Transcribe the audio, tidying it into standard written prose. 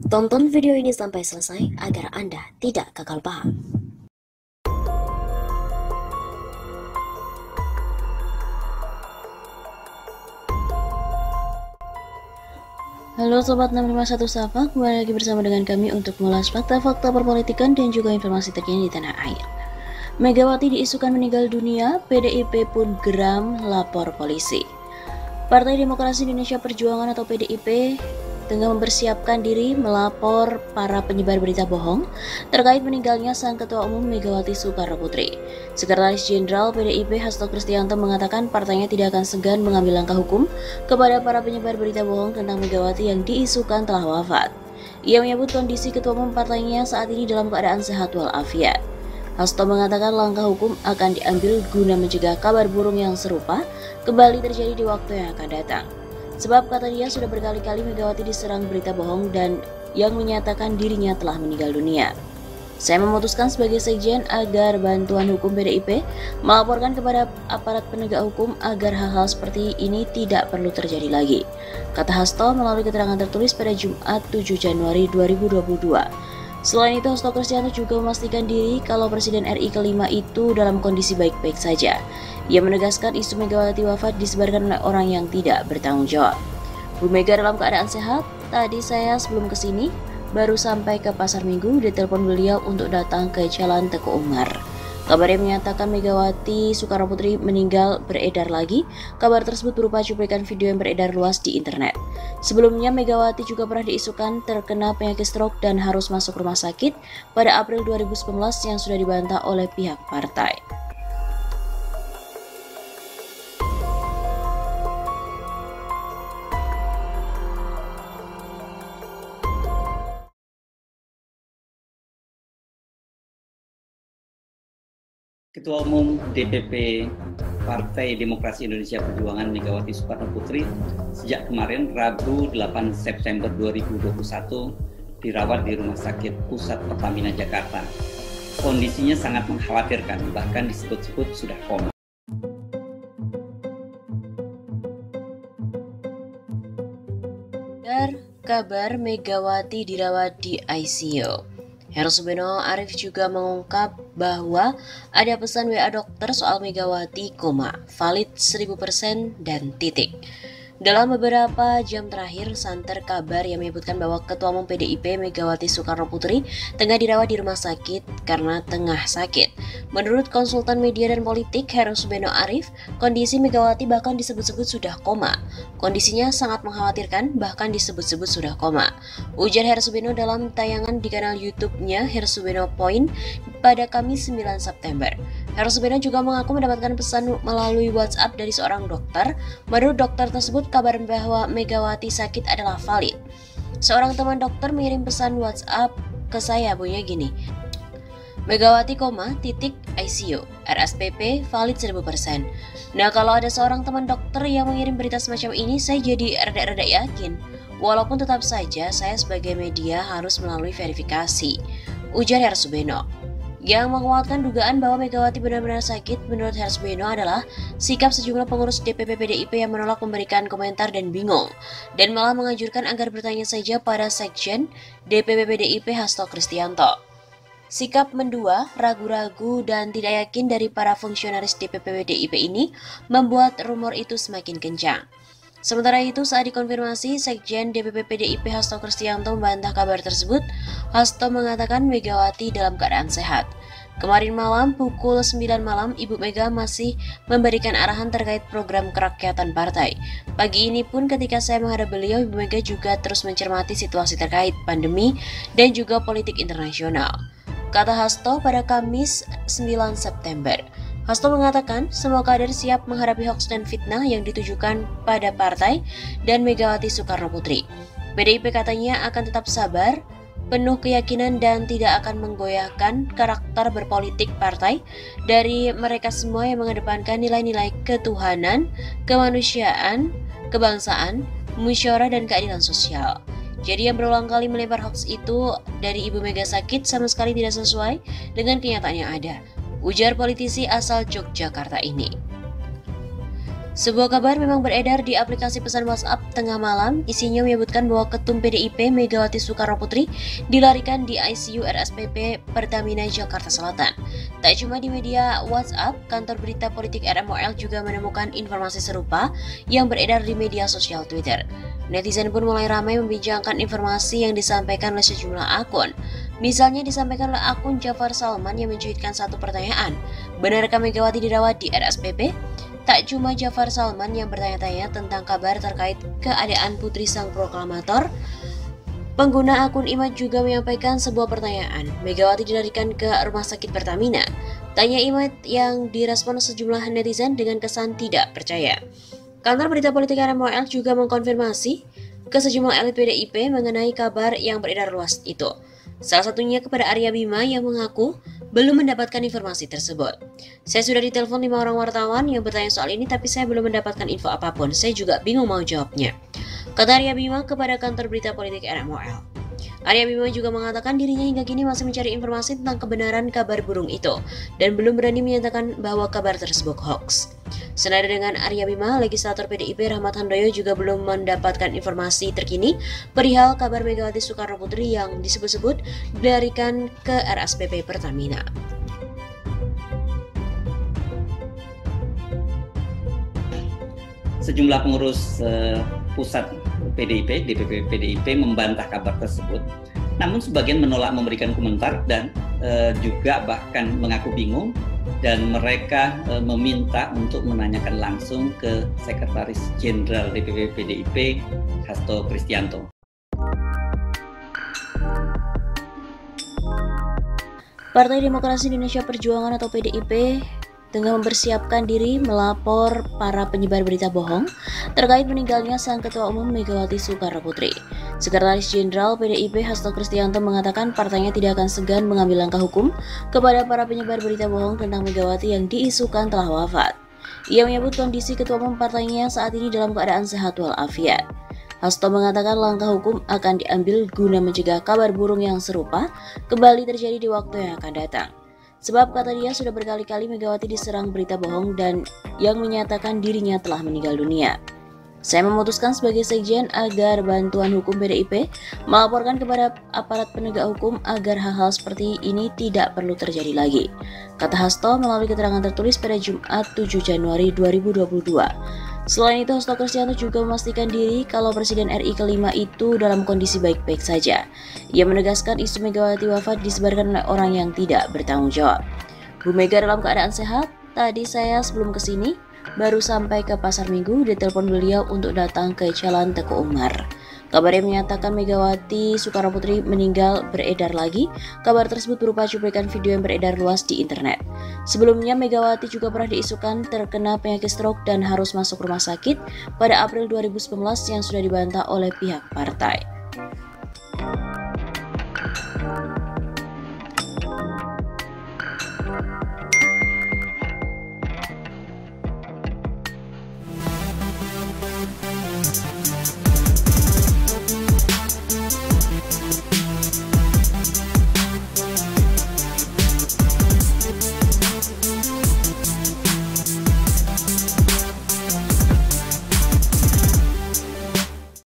Tonton video ini sampai selesai agar Anda tidak gagal paham. Halo Sobat 651 Safa, kembali lagi bersama dengan kami untuk mengulas fakta-fakta perpolitikan dan juga informasi terkini di tanah air. Megawati diisukan meninggal dunia, PDIP pun geram lapor polisi. Partai Demokrasi Indonesia Perjuangan atau PDIP tengah mempersiapkan diri melapor para penyebar berita bohong terkait meninggalnya Sang Ketua Umum Megawati Soekarno Putri. Sekretaris Jenderal PDIP Hasto Kristianto mengatakan partainya tidak akan segan mengambil langkah hukum kepada para penyebar berita bohong tentang Megawati yang diisukan telah wafat. Ia menyebut kondisi Ketua Umum partainya saat ini dalam keadaan sehat walafiat. Hasto mengatakan langkah hukum akan diambil guna mencegah kabar burung yang serupa kembali terjadi di waktu yang akan datang. Sebab kata dia sudah berkali-kali Megawati diserang berita bohong dan yang menyatakan dirinya telah meninggal dunia. Saya memutuskan sebagai sekjen agar bantuan hukum PDIP melaporkan kepada aparat penegak hukum agar hal-hal seperti ini tidak perlu terjadi lagi, kata Hasto melalui keterangan tertulis pada Jumat 7 Januari 2022. Selain itu, Hasto Kristianto juga memastikan diri kalau Presiden RI kelima itu dalam kondisi baik-baik saja. Ia menegaskan isu Megawati wafat disebarkan oleh orang yang tidak bertanggung jawab. Bu Mega dalam keadaan sehat. Tadi saya sebelum kesini baru sampai ke Pasar Minggu, ditelepon beliau untuk datang ke Jalan Teguh Umar. Kabar yang menyatakan Megawati Soekarno Putri meninggal beredar lagi. Kabar tersebut berupa cuplikan video yang beredar luas di internet. Sebelumnya Megawati juga pernah diisukan terkena penyakit stroke dan harus masuk rumah sakit pada April 2019 yang sudah dibantah oleh pihak partai. Ketua Umum DPP Partai Demokrasi Indonesia Perjuangan Megawati Soekarno Putri sejak kemarin Rabu 8 September 2021 dirawat di Rumah Sakit Pusat Pertamina Jakarta. Kondisinya sangat mengkhawatirkan, bahkan disebut-sebut sudah koma. Kabar Megawati dirawat di ICU. Heru Subeno Arif juga mengungkap bahwa ada pesan WA dokter soal Megawati koma, valid 1000% dan titik. Dalam beberapa jam terakhir, santer kabar yang menyebutkan bahwa Ketua Umum PDIP Megawati Soekarno Putri tengah dirawat di rumah sakit karena tengah sakit. Menurut konsultan media dan politik Heru Subeno Arif, kondisi Megawati bahkan disebut-sebut sudah koma. Kondisinya sangat mengkhawatirkan, bahkan disebut-sebut sudah koma. Ujar Heru Subeno dalam tayangan di kanal YouTube-nya Heru Subeno Point pada Kamis 9 September. Heru Subeno juga mengaku mendapatkan pesan melalui WhatsApp dari seorang dokter. Menurut dokter tersebut, kabar bahwa Megawati sakit adalah valid. Seorang teman dokter mengirim pesan WhatsApp ke saya bunyinya gini. Megawati koma, titik ICU, RSPP valid 1000%. Nah, kalau ada seorang teman dokter yang mengirim berita semacam ini, saya jadi rada-rada yakin. Walaupun tetap saja saya sebagai media harus melalui verifikasi, ujar Heru Subeno. Yang menguatkan dugaan bahwa Megawati benar-benar sakit menurut Heru Subeno adalah sikap sejumlah pengurus DPP PDIP yang menolak memberikan komentar dan bingung, dan malah menganjurkan agar bertanya saja pada Sekjen DPP PDIP Hasto Kristianto. Sikap mendua, ragu-ragu, dan tidak yakin dari para fungsionaris DPP PDIP ini membuat rumor itu semakin kencang. Sementara itu, saat dikonfirmasi, Sekjen DPP PDIP Hasto Kristianto membantah kabar tersebut. Hasto mengatakan Megawati dalam keadaan sehat. Kemarin malam pukul 9 malam, Ibu Mega masih memberikan arahan terkait program kerakyatan partai. Pagi ini pun ketika saya menghadap beliau, Ibu Mega juga terus mencermati situasi terkait pandemi dan juga politik internasional, kata Hasto pada Kamis 9 September. Hasto mengatakan semua kader siap menghadapi hoaks dan fitnah yang ditujukan pada partai dan Megawati Soekarno Putri. PDIP katanya akan tetap sabar, penuh keyakinan dan tidak akan menggoyahkan karakter berpolitik partai dari mereka semua yang mengedepankan nilai-nilai ketuhanan, kemanusiaan, kebangsaan, musyawarah dan keadilan sosial. Jadi yang berulang kali melempar hoax itu dari Ibu Mega sakit sama sekali tidak sesuai dengan kenyataan yang ada, ujar politisi asal Yogyakarta ini. Sebuah kabar memang beredar di aplikasi pesan WhatsApp tengah malam. Isinya menyebutkan bahwa Ketum PDIP Megawati Soekarnoputri dilarikan di ICU RSPP Pertamina Jakarta Selatan. Tak cuma di media WhatsApp, kantor berita politik RMOL juga menemukan informasi serupa yang beredar di media sosial Twitter. Netizen pun mulai ramai membincangkan informasi yang disampaikan oleh sejumlah akun. Misalnya disampaikan oleh akun Jafar Salman yang mencuitkan satu pertanyaan, benarkah Megawati dirawat di RSPP? Tak cuma Jafar Salman yang bertanya-tanya tentang kabar terkait keadaan putri sang proklamator, pengguna akun Imad juga menyampaikan sebuah pertanyaan, Megawati dilarikan ke rumah sakit Pertamina? Tanya Imad yang direspon sejumlah netizen dengan kesan tidak percaya. Kantor berita politik RMOL juga mengkonfirmasi ke sejumlah elit PDIP mengenai kabar yang beredar luas itu. Salah satunya kepada Arya Bima yang mengaku belum mendapatkan informasi tersebut. Saya sudah ditelepon 5 orang wartawan yang bertanya soal ini tapi saya belum mendapatkan info apapun. Saya juga bingung mau jawabnya, kata Arya Bima kepada kantor berita politik RMOL. Arya Bima juga mengatakan dirinya hingga kini masih mencari informasi tentang kebenaran kabar burung itu dan belum berani menyatakan bahwa kabar tersebut hoax. Senada dengan Arya Bima, legislator PDIP Rahmat Handoyo juga belum mendapatkan informasi terkini perihal kabar Megawati Soekarnoputri yang disebut-sebut dilarikan ke RSPP Pertamina. Sejumlah pengurus pusat PDIP, DPP PDIP membantah kabar tersebut. Namun sebagian menolak memberikan komentar dan juga bahkan mengaku bingung dan mereka meminta untuk menanyakan langsung ke Sekretaris Jenderal DPP PDIP Hasto Kristianto. Partai Demokrasi Indonesia Perjuangan atau PDIP tengah mempersiapkan diri melapor para penyebar berita bohong terkait meninggalnya sang Ketua Umum Megawati Soekarnoputri. Sekretaris Jenderal PDIP Hasto Kristianto mengatakan partainya tidak akan segan mengambil langkah hukum kepada para penyebar berita bohong tentang Megawati yang diisukan telah wafat. Ia menyebut kondisi Ketua Umum partainya saat ini dalam keadaan sehat walafiat. Hasto mengatakan langkah hukum akan diambil guna mencegah kabar burung yang serupa kembali terjadi di waktu yang akan datang. Sebab kata dia sudah berkali-kali Megawati diserang berita bohong dan yang menyatakan dirinya telah meninggal dunia. Saya memutuskan sebagai sekjen agar bantuan hukum PDIP melaporkan kepada aparat penegak hukum agar hal-hal seperti ini tidak perlu terjadi lagi, kata Hasto melalui keterangan tertulis pada Jumat 7 Januari 2022. Selain itu, Hasto Kristianto juga memastikan diri kalau Presiden RI kelima itu dalam kondisi baik-baik saja. Ia menegaskan isu Megawati wafat disebarkan oleh orang yang tidak bertanggung jawab. Bu Mega dalam keadaan sehat. Tadi saya sebelum kesini baru sampai ke Pasar Minggu, ditelepon beliau untuk datang ke Jalan Teguh Umar. Kabarnya menyatakan Megawati Soekarnoputri meninggal beredar lagi. Kabar tersebut berupa cuplikan video yang beredar luas di internet. Sebelumnya Megawati juga pernah diisukan terkena penyakit stroke dan harus masuk rumah sakit pada April 2019 yang sudah dibantah oleh pihak partai.